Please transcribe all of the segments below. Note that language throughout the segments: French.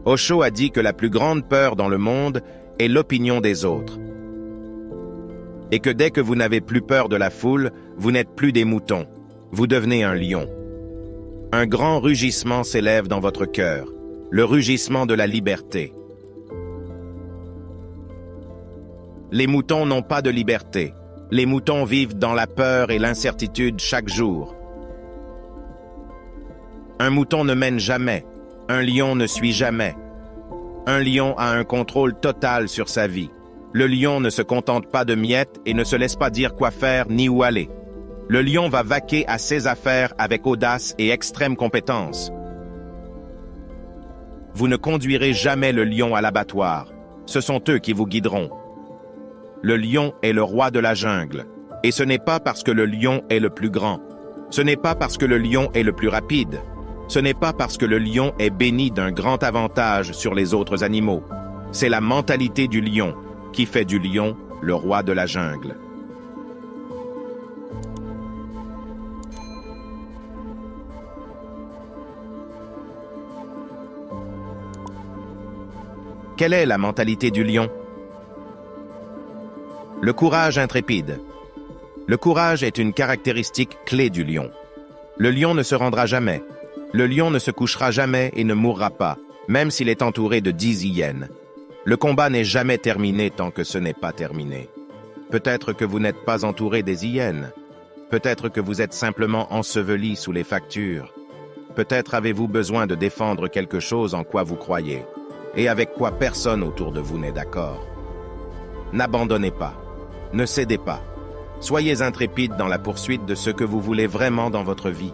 Osho a dit que la plus grande peur dans le monde est l'opinion des autres. Et que dès que vous n'avez plus peur de la foule, vous n'êtes plus des moutons. Vous devenez un lion. Un grand rugissement s'élève dans votre cœur, le rugissement de la liberté. Les moutons n'ont pas de liberté. Les moutons vivent dans la peur et l'incertitude chaque jour. Un mouton ne mène jamais. Un lion ne suit jamais. Un lion a un contrôle total sur sa vie. Le lion ne se contente pas de miettes et ne se laisse pas dire quoi faire ni où aller. Le lion va vaquer à ses affaires avec audace et extrême compétence. Vous ne conduirez jamais le lion à l'abattoir. Ce sont eux qui vous guideront. Le lion est le roi de la jungle. Et ce n'est pas parce que le lion est le plus grand. Ce n'est pas parce que le lion est le plus rapide. Ce n'est pas parce que le lion est béni d'un grand avantage sur les autres animaux. C'est la mentalité du lion qui fait du lion le roi de la jungle. Quelle est la mentalité du lion? Le courage intrépide. Le courage est une caractéristique clé du lion. Le lion ne se rendra jamais. Le lion ne se couchera jamais et ne mourra pas, même s'il est entouré de 10 hyènes. Le combat n'est jamais terminé tant que ce n'est pas terminé. Peut-être que vous n'êtes pas entouré des hyènes. Peut-être que vous êtes simplement enseveli sous les factures. Peut-être avez-vous besoin de défendre quelque chose en quoi vous croyez, et avec quoi personne autour de vous n'est d'accord. N'abandonnez pas. Ne cédez pas. Soyez intrépide dans la poursuite de ce que vous voulez vraiment dans votre vie.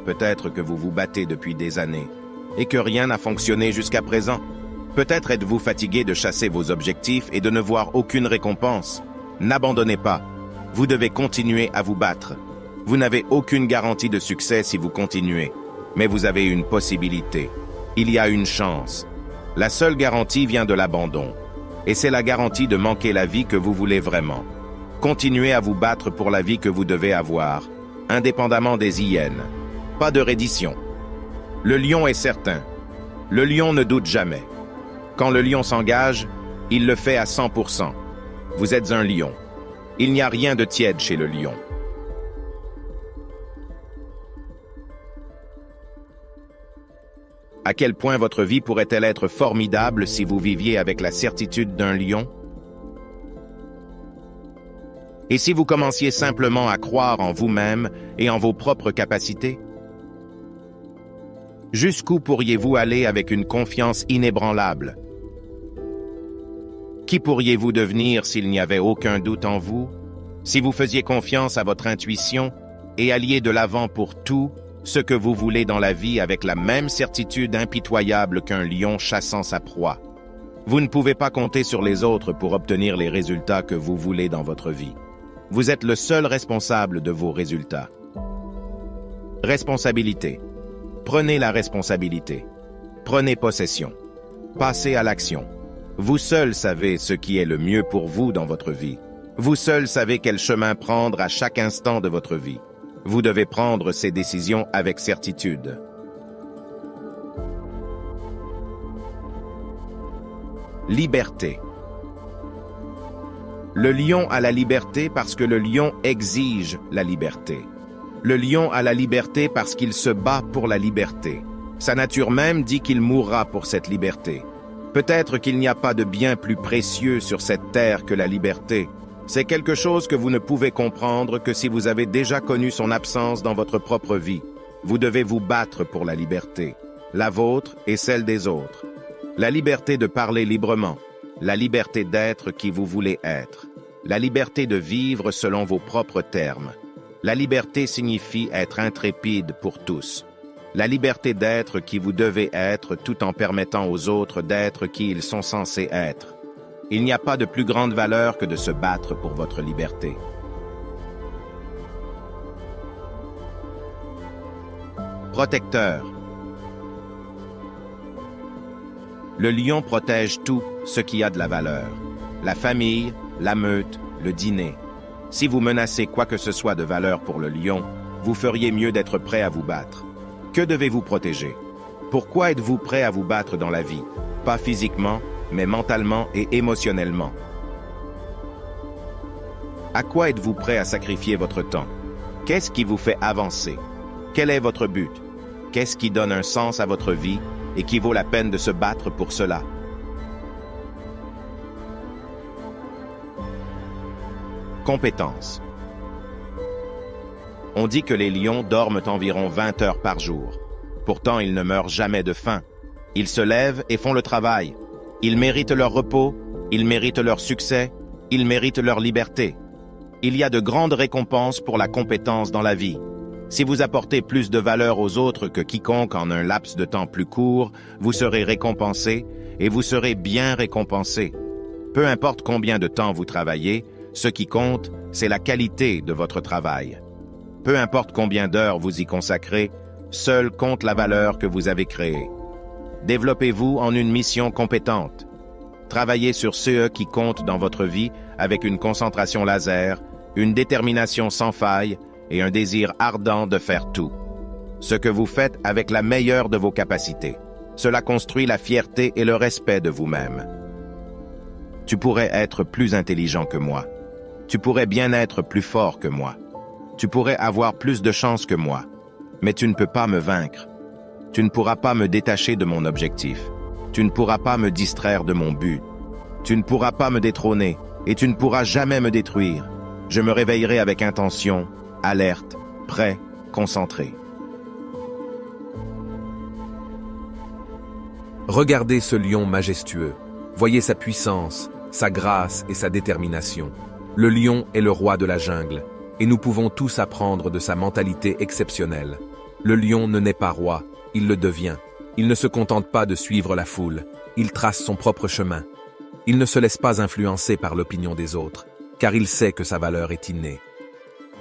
Peut-être que vous vous battez depuis des années et que rien n'a fonctionné jusqu'à présent. Peut-être êtes-vous fatigué de chasser vos objectifs et de ne voir aucune récompense. N'abandonnez pas. Vous devez continuer à vous battre. Vous n'avez aucune garantie de succès si vous continuez, mais vous avez une possibilité. Il y a une chance. La seule garantie vient de l'abandon. Et c'est la garantie de manquer la vie que vous voulez vraiment. Continuez à vous battre pour la vie que vous devez avoir, indépendamment des hyènes. Pas de reddition. Le lion est certain. Le lion ne doute jamais. Quand le lion s'engage, il le fait à 100%. Vous êtes un lion. Il n'y a rien de tiède chez le lion. À quel point votre vie pourrait-elle être formidable si vous viviez avec la certitude d'un lion? Et si vous commenciez simplement à croire en vous-même et en vos propres capacités? Jusqu'où pourriez-vous aller avec une confiance inébranlable? Qui pourriez-vous devenir s'il n'y avait aucun doute en vous? Si vous faisiez confiance à votre intuition et alliez de l'avant pour tout ce que vous voulez dans la vie avec la même certitude impitoyable qu'un lion chassant sa proie. Vous ne pouvez pas compter sur les autres pour obtenir les résultats que vous voulez dans votre vie. Vous êtes le seul responsable de vos résultats. Responsabilité. Prenez la responsabilité. Prenez possession. Passez à l'action. Vous seul savez ce qui est le mieux pour vous dans votre vie. Vous seul savez quel chemin prendre à chaque instant de votre vie. Vous devez prendre ces décisions avec certitude. Liberté. Le lion a la liberté parce que le lion exige la liberté. Le lion a la liberté parce qu'il se bat pour la liberté. Sa nature même dit qu'il mourra pour cette liberté. Peut-être qu'il n'y a pas de bien plus précieux sur cette terre que la liberté. C'est quelque chose que vous ne pouvez comprendre que si vous avez déjà connu son absence dans votre propre vie. Vous devez vous battre pour la liberté, la vôtre et celle des autres. La liberté de parler librement, la liberté d'être qui vous voulez être, la liberté de vivre selon vos propres termes. La liberté signifie être intrépide pour tous. La liberté d'être qui vous devez être tout en permettant aux autres d'être qui ils sont censés être. Il n'y a pas de plus grande valeur que de se battre pour votre liberté. Protecteur. Le lion protège tout ce qui a de la valeur. La famille, la meute, le dîner. Si vous menacez quoi que ce soit de valeur pour le lion, vous feriez mieux d'être prêt à vous battre. Que devez-vous protéger? Pourquoi êtes-vous prêt à vous battre dans la vie? Pas physiquement, mais mentalement et émotionnellement. À quoi êtes-vous prêt à sacrifier votre temps? Qu'est-ce qui vous fait avancer? Quel est votre but? Qu'est-ce qui donne un sens à votre vie et qui vaut la peine de se battre pour cela? Compétences. On dit que les lions dorment environ 20 heures par jour. Pourtant, ils ne meurent jamais de faim. Ils se lèvent et font le travail. Ils méritent leur repos, ils méritent leur succès, ils méritent leur liberté. Il y a de grandes récompenses pour la compétence dans la vie. Si vous apportez plus de valeur aux autres que quiconque en un laps de temps plus court, vous serez récompensé et vous serez bien récompensé. Peu importe combien de temps vous travaillez, ce qui compte, c'est la qualité de votre travail. Peu importe combien d'heures vous y consacrez, seule compte la valeur que vous avez créée. Développez-vous en une mission compétente. Travaillez sur ce qui compte dans votre vie avec une concentration laser, une détermination sans faille et un désir ardent de faire tout. Ce que vous faites avec la meilleure de vos capacités. Cela construit la fierté et le respect de vous-même. Tu pourrais être plus intelligent que moi. Tu pourrais bien être plus fort que moi. Tu pourrais avoir plus de chance que moi. Mais tu ne peux pas me vaincre. Tu ne pourras pas me détacher de mon objectif. Tu ne pourras pas me distraire de mon but. Tu ne pourras pas me détrôner et tu ne pourras jamais me détruire. Je me réveillerai avec intention, alerte, prêt, concentré. Regardez ce lion majestueux. Voyez sa puissance, sa grâce et sa détermination. Le lion est le roi de la jungle, et nous pouvons tous apprendre de sa mentalité exceptionnelle. Le lion ne naît pas roi, il le devient. Il ne se contente pas de suivre la foule, il trace son propre chemin. Il ne se laisse pas influencer par l'opinion des autres, car il sait que sa valeur est innée.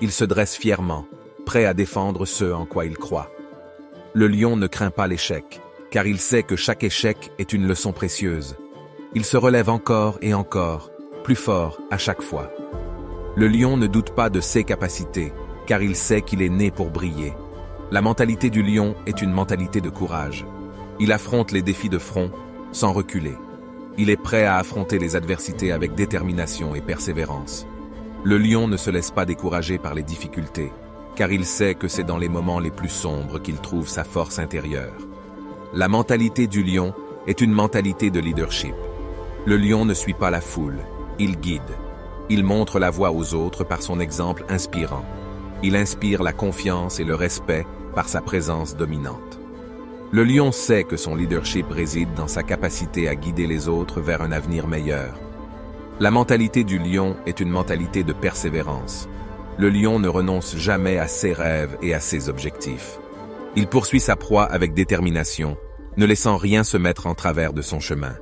Il se dresse fièrement, prêt à défendre ce en quoi il croit. Le lion ne craint pas l'échec, car il sait que chaque échec est une leçon précieuse. Il se relève encore et encore, plus fort à chaque fois. Le lion ne doute pas de ses capacités, car il sait qu'il est né pour briller. La mentalité du lion est une mentalité de courage. Il affronte les défis de front, sans reculer. Il est prêt à affronter les adversités avec détermination et persévérance. Le lion ne se laisse pas décourager par les difficultés, car il sait que c'est dans les moments les plus sombres qu'il trouve sa force intérieure. La mentalité du lion est une mentalité de leadership. Le lion ne suit pas la foule, il guide. Il montre la voie aux autres par son exemple inspirant. Il inspire la confiance et le respect par sa présence dominante. Le lion sait que son leadership réside dans sa capacité à guider les autres vers un avenir meilleur. La mentalité du lion est une mentalité de persévérance. Le lion ne renonce jamais à ses rêves et à ses objectifs. Il poursuit sa proie avec détermination, ne laissant rien se mettre en travers de son chemin.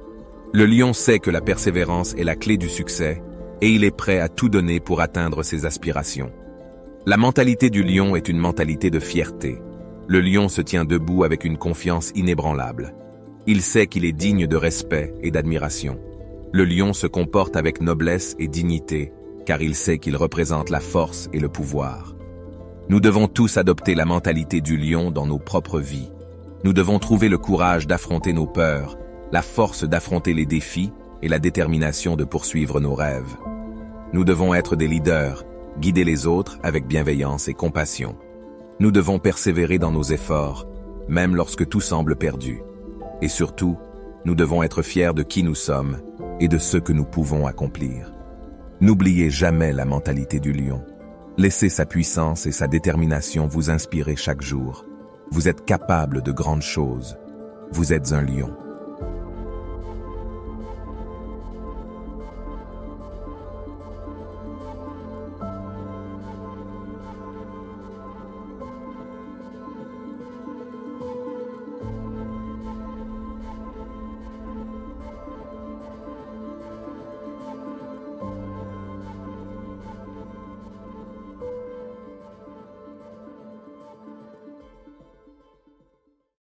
Le lion sait que la persévérance est la clé du succès et il est prêt à tout donner pour atteindre ses aspirations. La mentalité du lion est une mentalité de fierté. Le lion se tient debout avec une confiance inébranlable. Il sait qu'il est digne de respect et d'admiration. Le lion se comporte avec noblesse et dignité, car il sait qu'il représente la force et le pouvoir. Nous devons tous adopter la mentalité du lion dans nos propres vies. Nous devons trouver le courage d'affronter nos peurs, la force d'affronter les défis et la détermination de poursuivre nos rêves. Nous devons être des leaders, guider les autres avec bienveillance et compassion. Nous devons persévérer dans nos efforts, même lorsque tout semble perdu. Et surtout, nous devons être fiers de qui nous sommes et de ce que nous pouvons accomplir. N'oubliez jamais la mentalité du lion. Laissez sa puissance et sa détermination vous inspirer chaque jour. Vous êtes capable de grandes choses. Vous êtes un lion.